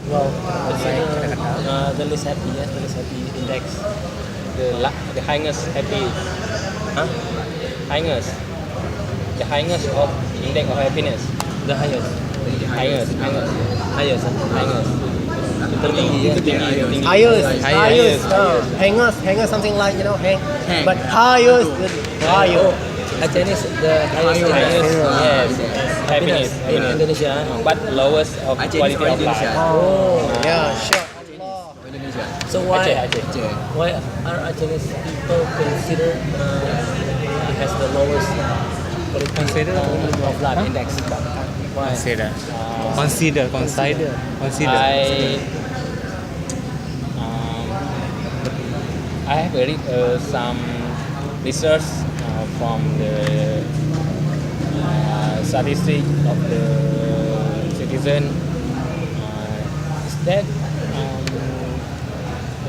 Well, The least happy, yes, the least happy index. The highest happy, huh? highest, the highest of index of happiness. The highest. Highest, highest, Highest. highest. Tertinggi, ya, tinggi. Highest. Highest. Hangers, something like hang. Hang. But highest, higher. Chinese, the highest, Highest. yes, happiness In Indonesia. but lowest of Aceh quality di of life. Indonesia. Oh, yeah, sure. Indonesia. So why Aceh. Aceh. why are Chinese people considered has the lowest quality Consider? of life Huh? index? Why? Consider. Um, I have read some research from the statistic of the citizen is that